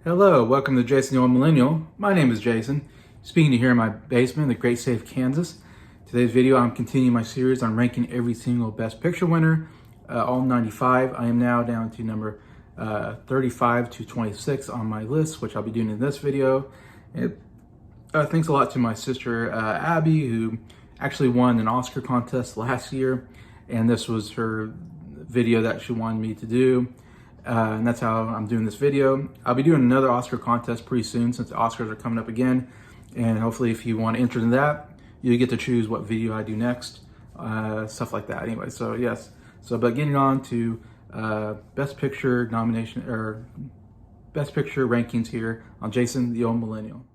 Hello, welcome to Jason the Old Millennial. My name is Jason, speaking to you here in my basement in the great state of Kansas. Today's video, I'm continuing my series on ranking every single Best Picture winner, all 95. I am now down to number 35 to 26 on my list, which I'll be doing in this video. Thanks a lot to my sister Abby, who actually won an Oscar contest last year, and this was her video that she wanted me to do. And that's how I'm doing this video. I'll be doing another Oscar contest pretty soon since the Oscars are coming up again. And hopefully if you want to enter in that, you get to choose what video I do next, stuff like that. Anyway, so yes. But getting on to Best Picture nomination, or Best Picture rankings here on Jason the Old Millennial.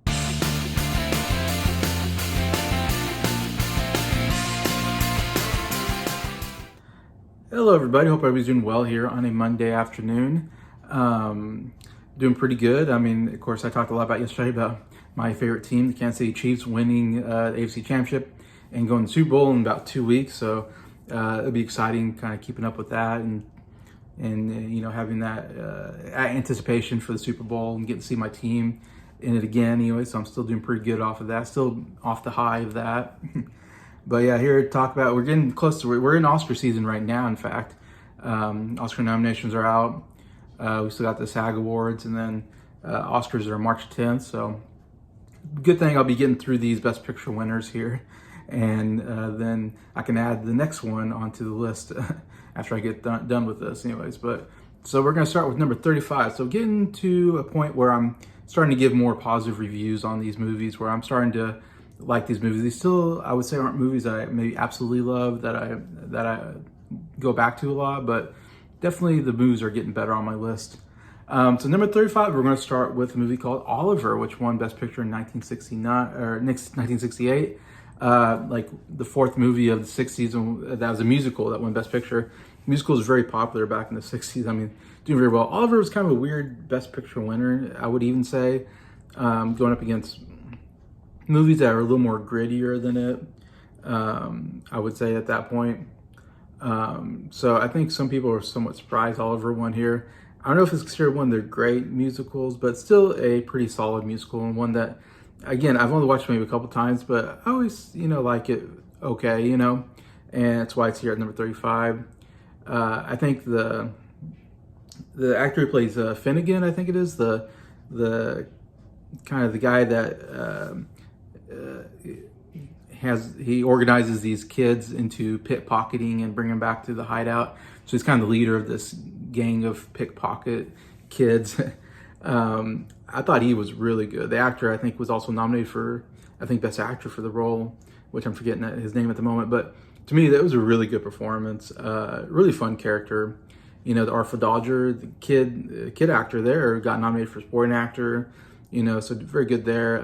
Hello everybody, hope everybody's doing well here on a Monday afternoon. Doing pretty good. I mean, of course, I talked a lot about yesterday about my favorite team, the Kansas City Chiefs, winning the AFC Championship and going to the Super Bowl in about 2 weeks. So it'll be exciting kind of keeping up with that and you know, having that anticipation for the Super Bowl and getting to see my team in it again anyway. So I'm still doing pretty good off of that, still off the high of that. But yeah, here to talk about, we're getting close to, we're in Oscar season right now, in fact. Oscar nominations are out. We still got the SAG Awards, and then Oscars are March 10th. So good thing I'll be getting through these Best Picture winners here. And then I can add the next one onto the list after I get done with this anyways. But so we're gonna start with number 35. So getting to a point where I'm starting to give more positive reviews on these movies, where I'm starting to like these movies. These still, I would say, aren't movies that I maybe absolutely love, that I go back to a lot, but definitely the movies are getting better on my list. So number 35, we're going to start with a movie called Oliver, which won Best Picture in 1968. Like the fourth movie of the 60s, and that was a musical that won Best Picture. Musical was very popular back in the 60s. I mean, doing very well. Oliver was kind of a weird Best Picture winner, I would even say, going up against movies that are a little more grittier than it, I would say at that point. So I think some people are somewhat surprised Oliver won here. I don't know if it's considered one of their great musicals, but still a pretty solid musical, and one that, again, I've only watched maybe a couple times, but I always, you know, like it okay, you know, and that's why it's here at number 35. I think the actor who plays Finnegan, I think it is, the kind of the guy that he organizes these kids into pickpocketing and bring them back to the hideout. So he's kind of the leader of this gang of pickpocket kids. I thought he was really good. The actor, I think, was also nominated for, I think, Best Actor for the role, which I'm forgetting his name at the moment. But to me, that was a really good performance. Really fun character. You know, the Artful Dodger, the kid actor there, got nominated for supporting actor. You know, so very good there.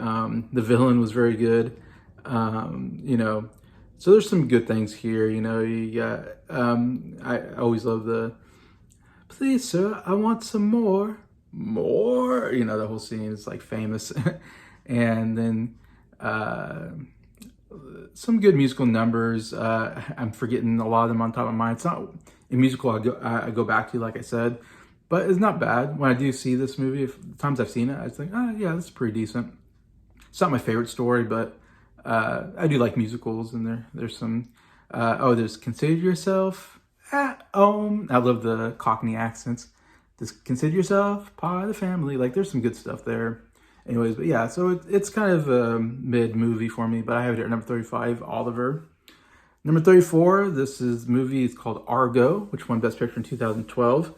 The villain was very good. You know, so there's some good things here. You know, you got, I always love the, please sir, I want some more, you know, the whole scene is like famous. And then, some good musical numbers. I'm forgetting a lot of them on top of my mind. It's not a musical I go back to, like I said, but it's not bad. When I do see this movie, the times I've seen it, I think, oh yeah, this is pretty decent. It's not my favorite story, but I do like musicals, and there's some, there's Consider Yourself at Home. I love the Cockney accents. Just consider yourself part of the family. Like, there's some good stuff there. Anyways, but yeah, so it's kind of a mid movie for me, but I have it at number 35, Oliver. Number 34, this movie is called Argo, which won Best Picture in 2012.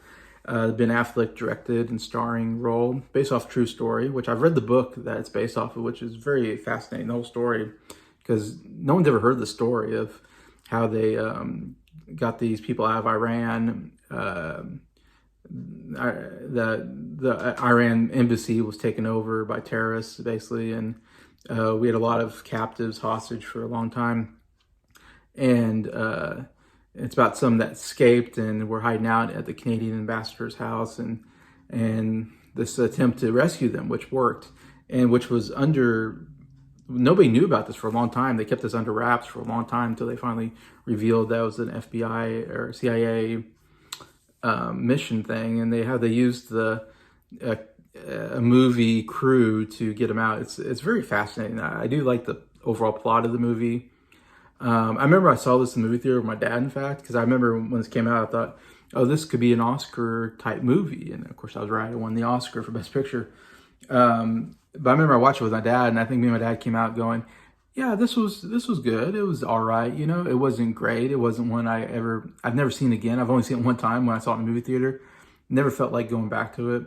Ben Affleck directed and starring role, based off a true story, which I've read the book that it's based off of, which is very fascinating, the whole story, because no one's ever heard the story of how they got these people out of Iran. The Iran embassy was taken over by terrorists, basically, and We had a lot of captives hostage for a long time, and it's about some that escaped and were hiding out at the Canadian ambassador's house, and this attempt to rescue them, which worked, and which was under nobody knew about this for a long time. They kept this under wraps for a long time until they finally revealed that was an FBI or CIA mission thing, and they used uh, a movie crew to get them out. It's very fascinating. I do like the overall plot of the movie. I remember I saw this in the movie theater with my dad, in fact, because I remember when this came out, I thought, oh, this could be an Oscar type movie. And of course, I was right. I won the Oscar for Best Picture. But I remember I watched it with my dad, and I think me and my dad came out going, yeah, this was good. It was all right. You know, it wasn't great. It wasn't one I've never seen again. I've only seen it one time when I saw it in the movie theater. Never felt like going back to it.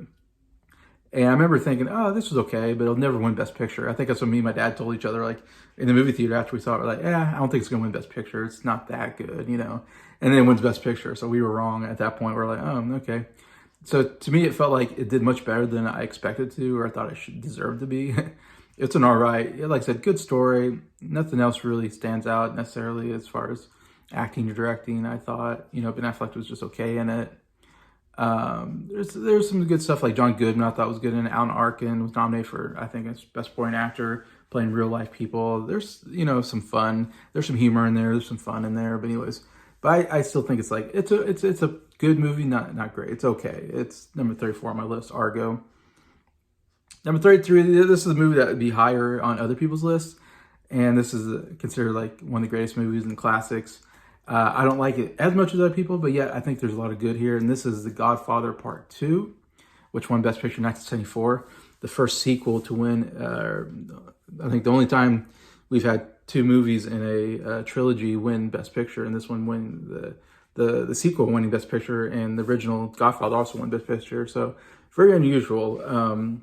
And I remember thinking, oh, this was okay, but it'll never win Best Picture. I think that's what me and my dad told each other, like, in the movie theater after we saw it. We're like, yeah, I don't think it's going to win Best Picture. It's not that good, you know. And then it wins Best Picture. So we were wrong at that point. We're like, oh, okay. So to me, it felt like it did much better than I expected to, or I thought it should deserve to be. It's an all right, like I said, good story. Nothing else really stands out necessarily as far as acting or directing. I thought, you know, Ben Affleck was just okay in it. There's some good stuff like John Goodman I thought was good in it. Alan Arkin was nominated for, I think it's Best Supporting Actor, playing real life people. There's, you know, some fun. There's some humor in there. There's some fun in there. But anyways, I still think it's like it's a good movie, not great. It's okay. It's number 34 on my list, Argo. Number 33, this is a movie that would be higher on other people's lists, and this is considered like one of the greatest movies and classics. I don't like it as much as other people, but yet I think there's a lot of good here. And this is The Godfather Part 2, which won Best Picture in 1974. The first sequel to win, I think the only time we've had two movies in a trilogy win Best Picture, and this one win the sequel winning Best Picture, and the original Godfather also won Best Picture. So very unusual.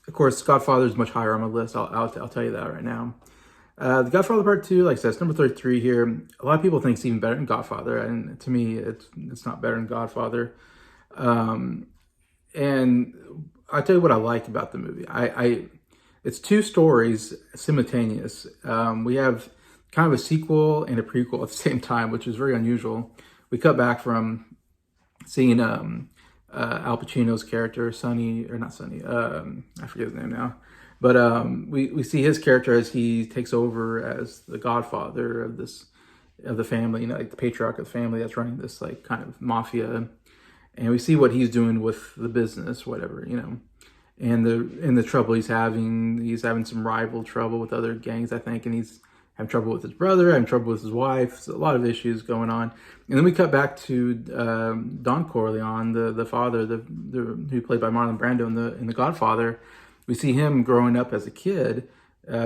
Of course, Godfather is much higher on my list. I'll tell you that right now. The Godfather Part 2, like I said, it's number 33 here. A lot of people think it's even better than Godfather, and to me, it's not better than Godfather. And I'll tell you what I like about the movie. It's two stories simultaneous. We have kind of a sequel and a prequel at the same time, which is very unusual. We cut back from seeing Al Pacino's character, Sonny, or not Sonny, I forget his name now. But we see his character as he takes over as the godfather of the family, you know, like the patriarch of the family that's running this like kind of mafia, and we see what he's doing with the business, whatever, you know, and the trouble he's having. He's having some rival trouble with other gangs, I think, and he's having trouble with his brother, having trouble with his wife. So a lot of issues going on. And then we cut back to Don Corleone, the father, who played by Marlon Brando in the Godfather. We see him growing up as a kid,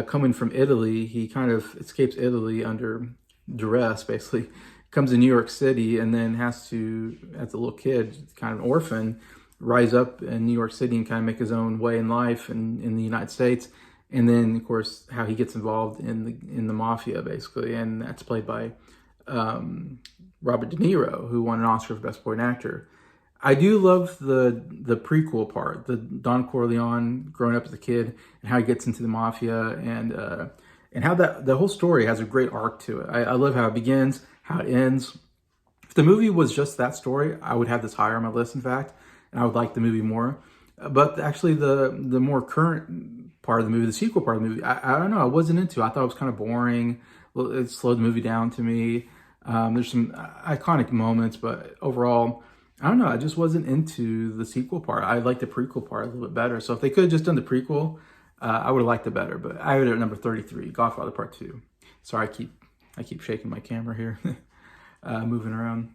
coming from Italy. He kind of escapes Italy under duress, basically. Comes to New York City and then has to, as a little kid, kind of an orphan, rise up in New York City and kind of make his own way in life in the United States. And then, of course, how he gets involved in the mafia, basically. And that's played by Robert De Niro, who won an Oscar for Best Supporting Actor. I do love the prequel part, the Don Corleone growing up as a kid and how he gets into the mafia, and how the whole story has a great arc to it. I love how it begins, how it ends. If the movie was just that story, I would have this higher on my list, in fact, and I would like the movie more. But actually, the more current part of the movie, the sequel part of the movie, I don't know, I wasn't into. I thought it was kind of boring. It slowed the movie down to me. There's some iconic moments, but overall, I don't know, I just wasn't into the sequel part. I liked the prequel part a little bit better. So if they could have just done the prequel, I would have liked it better. But I had it at number 33, Godfather Part 2. Sorry, I keep shaking my camera here, moving around.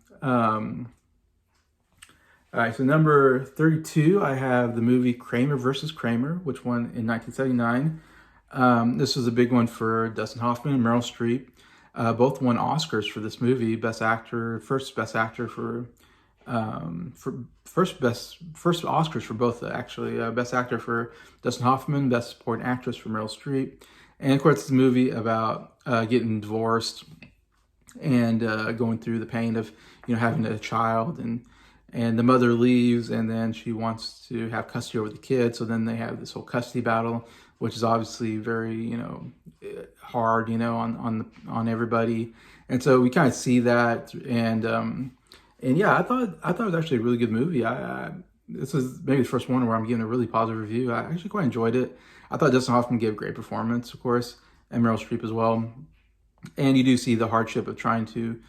All right, so number 32, I have the movie Kramer versus Kramer, which won in 1979. This was a big one for Dustin Hoffman and Meryl Streep. Both won Oscars for this movie. Best Actor, first Best Actor for first Oscars for both, actually. Best Actor for Dustin Hoffman, Best Supporting Actress for Meryl Streep. And of course, it's a movie about getting divorced and going through the pain of, you know, having a child, and the mother leaves, and then she wants to have custody over the kid. So then they have this whole custody battle which is obviously very, hard, on everybody. And so we kind of see that, and yeah, I thought it was actually a really good movie. This is maybe the first one where I'm giving a really positive review. I actually quite enjoyed it. I thought Dustin Hoffman gave a great performance, of course, and Meryl Streep as well. And you do see the hardship of trying to,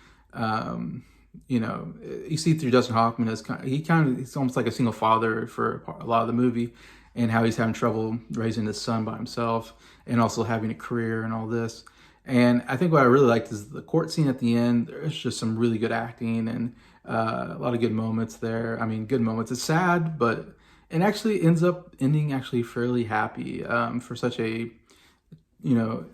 you see through Dustin Hoffman as he's almost like a single father for a lot of the movie, and how he's having trouble raising his son by himself, and also having a career and all this. And I think what I really liked is the court scene at the end. There's just some really good acting and a lot of good moments there. I mean, good moments. It's sad, but it actually ends up ending actually fairly happy for such a, you know,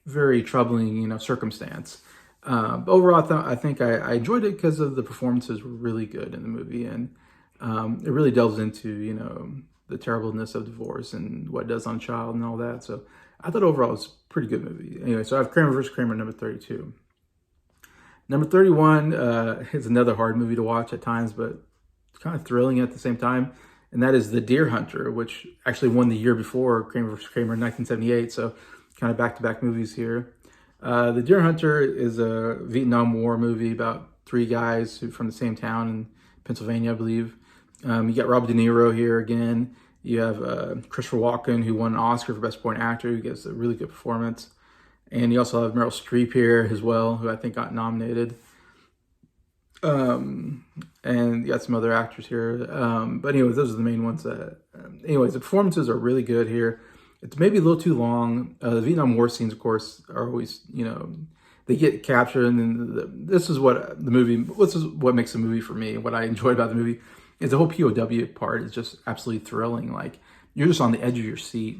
very troubling, circumstance. But overall, I think I enjoyed it because of the performances were really good in the movie, and it really delves into, the terribleness of divorce and what it does on a child and all that. So I thought overall it was a pretty good movie. Anyway, so I have Kramer vs. Kramer number 32. Number 31 is another hard movie to watch at times, but kind of thrilling at the same time. And that is The Deer Hunter, which actually won the year before Kramer vs. Kramer in 1978. So kind of back-to-back movies here. The Deer Hunter is a Vietnam War movie about three guys from the same town in Pennsylvania, I believe. You got Robert De Niro here again. You have Christopher Walken, who won an Oscar for Best Supporting Actor, who gives a really good performance. And you also have Meryl Streep here as well, who I think got nominated. And you got some other actors here. But anyways, those are the main ones. Anyways, the performances are really good here. It's maybe a little too long. The Vietnam War scenes, of course, are always, they get captured. And this is what makes the movie for me. What I enjoyed about the movie is the whole POW part is just absolutely thrilling. Like, you're just on the edge of your seat.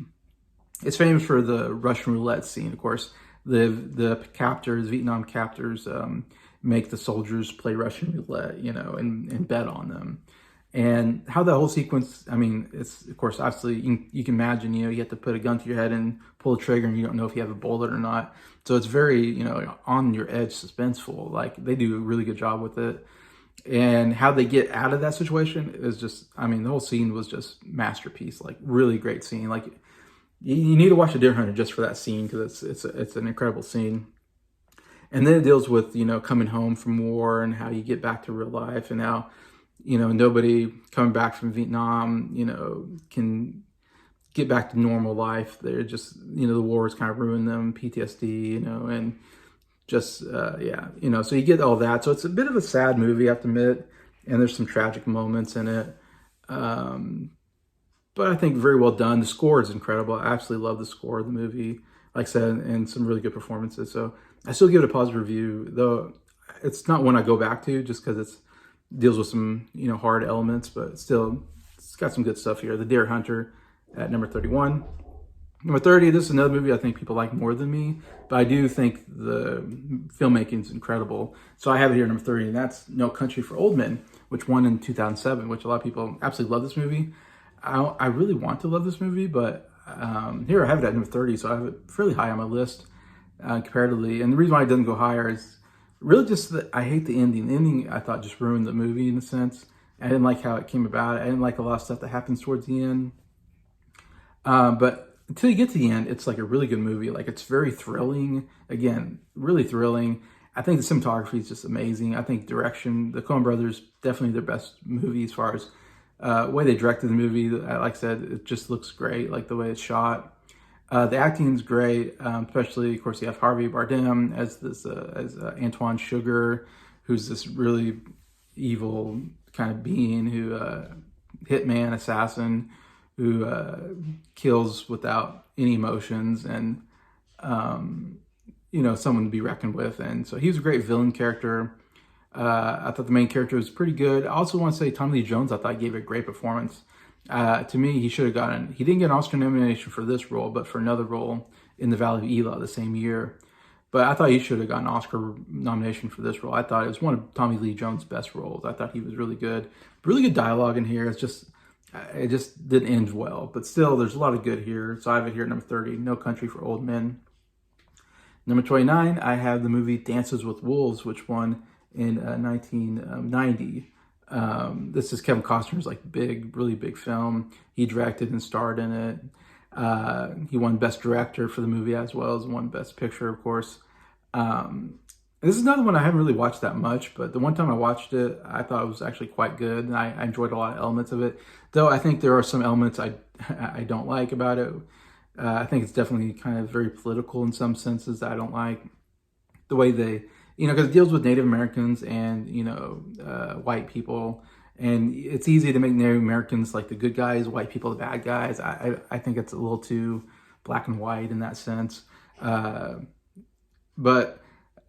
It's famous for the Russian roulette scene, of course. The captors, Vietnam captors, make the soldiers play Russian roulette, and bet on them. And how that whole sequence, I mean, it's, of course, obviously, you can imagine, you have to put a gun to your head and pull a trigger, and you don't know if you have a bullet or not. So it's very, on your edge, suspenseful. Like, they do a really good job with it. And how they get out of that situation is just, I mean, the whole scene was just masterpiece. Like, really great scene. Like, you need to watch The Deer Hunter just for that scene, because it's an incredible scene. And then it deals with, coming home from war and how you get back to real life, and how, nobody coming back from Vietnam, can get back to normal life. They're just, the wars kind of ruined them, PTSD, and just, yeah, so you get all that. So it's a bit of a sad movie, I have to admit, and there's some tragic moments in it. But I think very well done. The score is incredible. I absolutely love the score of the movie, like I said, and some really good performances. So I still give it a positive review, though it's not one I go back to just because it deals with some, hard elements, but still, it's got some good stuff here. The Deer Hunter at number 31. Number 30, this is another movie I think people like more than me, but I do think the filmmaking is incredible. So I have it here at number 30, and that's No Country for Old Men, which won in 2007, which a lot of people absolutely love this movie. I really want to love this movie, but here I have it at number 30, so I have it fairly high on my list comparatively. And the reason why it doesn't go higher is really just that I hate the ending. The ending, I thought, just ruined the movie in a sense. I didn't like how it came about. I didn't like a lot of stuff that happens towards the end. But until you get to the end, it's like a really good movie. Like, it's very thrilling. Again, really thrilling. I think the cinematography is just amazing. I think direction, the Coen brothers, definitely their best movie as far as way they directed the movie. Like I said, it just looks great, like the way it's shot. The acting's great, especially, of course, you have Harvey Bardem as Antoine Sugar, who's this really evil kind of being who, hitman, assassin, who kills without any emotions, and, someone to be reckoned with. And so he's a great villain character. I thought the main character was pretty good. I also want to say Tommy Lee Jones, I thought, gave a great performance. To me, he didn't get an Oscar nomination for this role, but for another role in The Valley of Elah the same year. But I thought he should have gotten an Oscar nomination for this role. I thought it was one of Tommy Lee Jones' best roles. I thought he was really good. Really good dialogue in here. It just didn't end well. But still, there's a lot of good here. So I have it here at number 30, No Country for Old Men. Number 29, I have the movie Dances with Wolves, which won in 1990. This is Kevin Costner's really big film. He directed and starred in it. He won Best Director for the movie as well as won Best Picture, of course. Um, this is another one I haven't really watched that much, but the one time I watched it, I thought it was actually quite good, and I enjoyed a lot of elements of it. Though I think there are some elements I don't like about it. I think it's definitely kind of very political in some senses that I don't like. The way they, because it deals with Native Americans and, white people. And it's easy to make Native Americans like the good guys, white people the bad guys. I think it's a little too black and white in that sense. But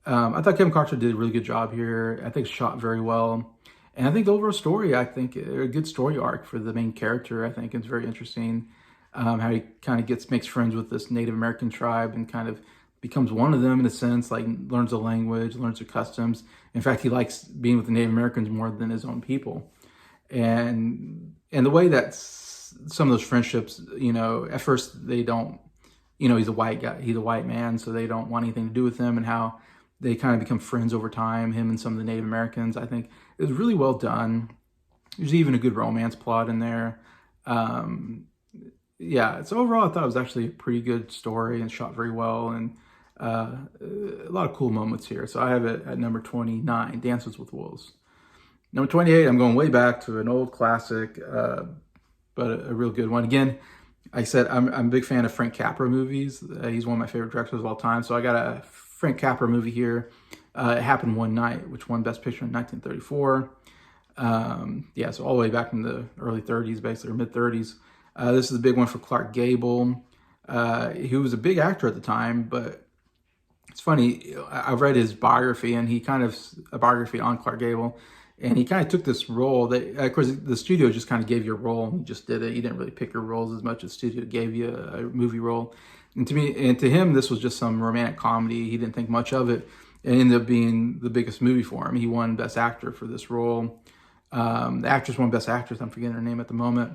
I thought Kevin Costner did a really good job here. I think shot very well. And I think the overall story, I think a good story arc for the main character. I think it's very interesting how he kind of makes friends with this Native American tribe and kind of becomes one of them in a sense, like learns the language, learns their customs. In fact, he likes being with the Native Americans more than his own people. And the way that some of those friendships, at first they don't, he's a white guy, he's a white man, so they don't want anything to do with him, and how they kind of become friends over time, him and some of the Native Americans. I think it was really well done. There's even a good romance plot in there. Yeah, so overall I thought it was actually a pretty good story and shot very well, and a lot of cool moments here. So I have it at number 29, Dances with Wolves. Number 28, I'm going way back to an old classic, but a real good one. Again, I said I'm a big fan of Frank Capra movies. He's one of my favorite directors of all time. So I got a Frank Capra movie here. It Happened One Night, which won Best Picture in 1934. Yeah, so all the way back in the early 30s, basically, or mid 30s. This is a big one for Clark Gable. He was a big actor at the time, but it's funny. I've read his biography, and a biography on Clark Gable. And he kind of took this role that, of course, the studio just kind of gave you a role and you just did it. You didn't really pick your roles as much as the studio gave you a movie role. And to him, this was just some romantic comedy. He didn't think much of it. It ended up being the biggest movie for him. He won Best Actor for this role. The actress won Best Actress. I'm forgetting her name at the moment.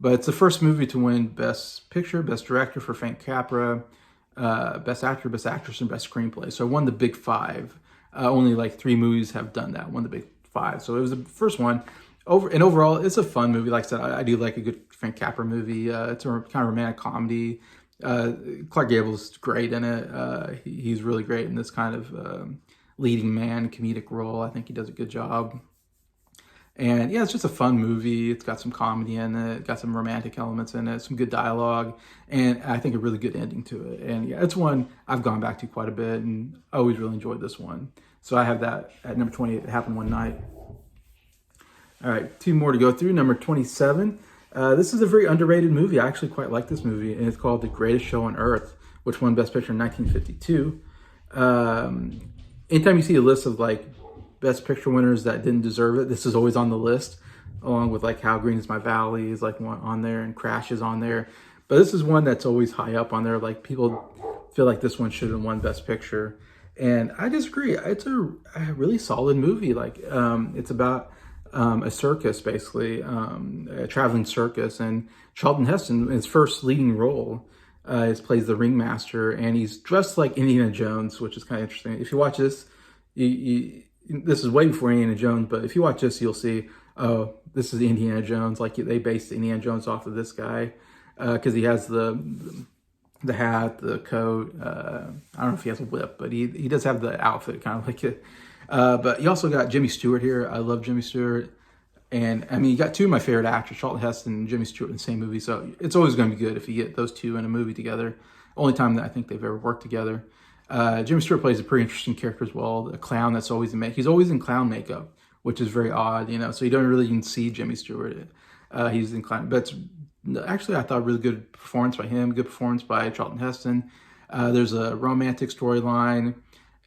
But it's the first movie to win Best Picture, Best Director for Frank Capra, Best Actor, Best Actress, and Best Screenplay. So it won the big five. Only like 3 movies have done that, won the big five. So it was the first one. Overall, it's a fun movie. Like I said, I do like a good Frank Capra movie. It's a kind of romantic comedy. Clark Gable's great in it. He's really great in this kind of leading man comedic role. I think he does a good job. And yeah, it's just a fun movie. It's got some comedy in it, got some romantic elements in it, some good dialogue, and I think a really good ending to it. And yeah, it's one I've gone back to quite a bit, and I always really enjoyed this one. So I have that at number 28, It Happened One Night. All right, 2 more to go through. Number 27. This is a very underrated movie. I actually quite like this movie, and it's called The Greatest Show on Earth, which won Best Picture in 1952. Anytime you see a list of like Best Picture winners that didn't deserve it, this is always on the list, along with like How Green Is My Valley is like one on there, and Crash is on there. But this is one that's always high up on there. Like people feel like this one should have won Best Picture. And I disagree. It's a really solid movie. Like it's about a circus, basically, a traveling circus. And Charlton Heston, his first leading role, plays the ringmaster, and he's dressed like Indiana Jones, which is kind of interesting. If you watch this, this is way before Indiana Jones, but if you watch this, you'll see, oh, this is Indiana Jones. Like they based Indiana Jones off of this guy because he has the hat, the coat. I don't know if he has a whip, but he does have the outfit kind of like it. But you also got Jimmy Stewart here. I love Jimmy Stewart. And I mean, you got 2 of my favorite actors, Charlton Heston and Jimmy Stewart, in the same movie. So it's always going to be good if you get those 2 in a movie together. Only time that I think they've ever worked together. Jimmy Stewart plays a pretty interesting character as well. A clown that's always he's always in clown makeup, which is very odd, so you don't really even see Jimmy Stewart. He's in clown, but actually I thought a really good performance by him, good performance by Charlton Heston. There's a romantic storyline,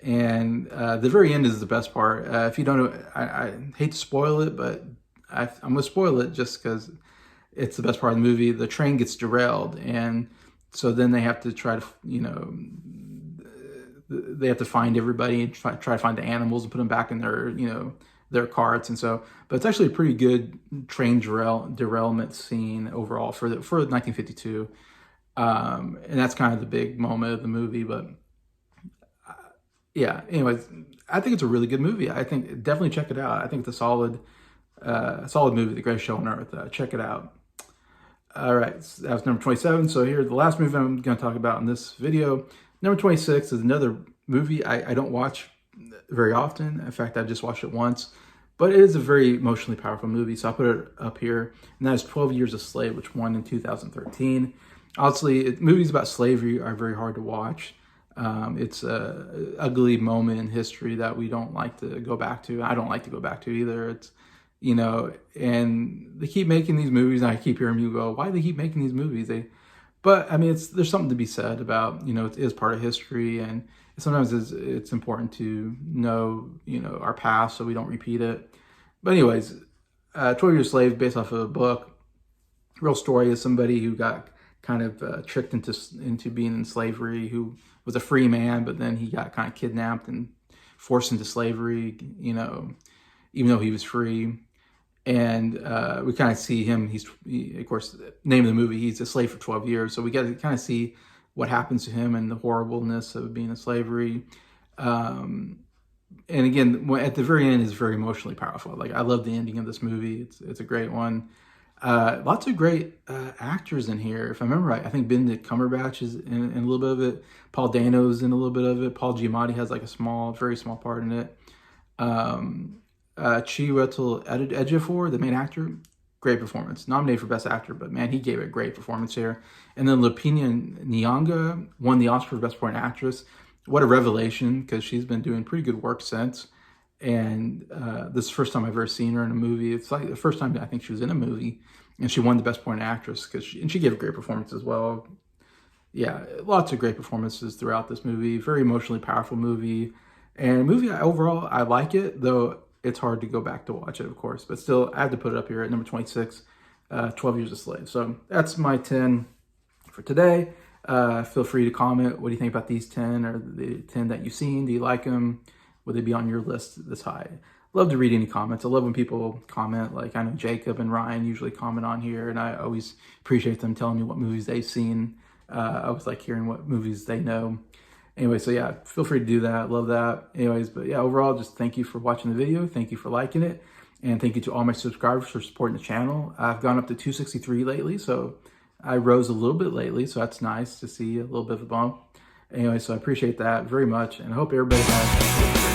and the very end is the best part. If you don't know, I hate to spoil it, but I'm going to spoil it just because it's the best part of the movie. The train gets derailed, and so then they have to try to, they have to find everybody and try to find the animals and put them back in their, their carts. And so, but it's actually a pretty good train derailment scene overall for 1952. And that's kind of the big moment of the movie. But yeah, anyways, I think it's a really good movie. I think definitely check it out. I think it's a solid movie, The Greatest Show on Earth. Check it out. All right, so that was number 27. So here, the last movie I'm going to talk about in this video. Number 26 is another movie I don't watch very often. In fact, I just watched it once. But it is a very emotionally powerful movie, so I put it up here. And that is 12 Years a Slave, which won in 2013. Obviously, movies about slavery are very hard to watch. It's a ugly moment in history that we don't like to go back to. I don't like to go back to either. It's, you know, and they keep making these movies, and I keep hearing you go, why do they keep making these movies? But I mean, there's something to be said about, you know, it is part of history, and sometimes it's important to know, you know, our past so we don't repeat it. But anyways, 12 Years a Slave, based off of a book. Real story is somebody who got kind of tricked into being in slavery, who was a free man, but then he got kind of kidnapped and forced into slavery, you know, even though he was free. And we kind of see him, of course, name of the movie, he's a slave for 12 years. So we get to kind of see what happens to him and the horribleness of being in slavery. And again, at the very end, is very emotionally powerful. Like, I love the ending of this movie. It's a great one. Lots of great actors in here. If I remember right, I think Benedict Cumberbatch is in a little bit of it. Paul Dano's in a little bit of it. Paul Giamatti has like a very small part in it. Chiwetel Ejiofor, the main actor, great performance. Nominated for Best Actor, but man, he gave a great performance here. And then Lupita Nyong'o won the Oscar for Best Supporting Actress. What a revelation, because she's been doing pretty good work since. And this is the first time I've ever seen her in a movie. It's like the first time I think she was in a movie, and she won the Best Supporting Actress, and she gave a great performance as well. Yeah, lots of great performances throughout this movie. Very emotionally powerful movie. And a movie, overall, I like it, though it's hard to go back to watch it, of course. But still, I have to put it up here at number 26, 12 Years a Slave. So that's my 10 for today. Feel free to comment. What do you think about these 10, or the 10 that you've seen? Do you like them? Would they be on your list this high? Love to read any comments. I love when people comment. Like, I know Jacob and Ryan usually comment on here, and I always appreciate them telling me what movies they've seen. I always like hearing what movies they know. Anyway, so yeah, feel free to do that. Love that. Anyways, but yeah, overall, just thank you for watching the video. Thank you for liking it. And thank you to all my subscribers for supporting the channel. I've gone up to 263 lately, so I rose a little bit lately, so that's nice to see a little bit of a bump. Anyway, so I appreciate that very much, and I hope everybody has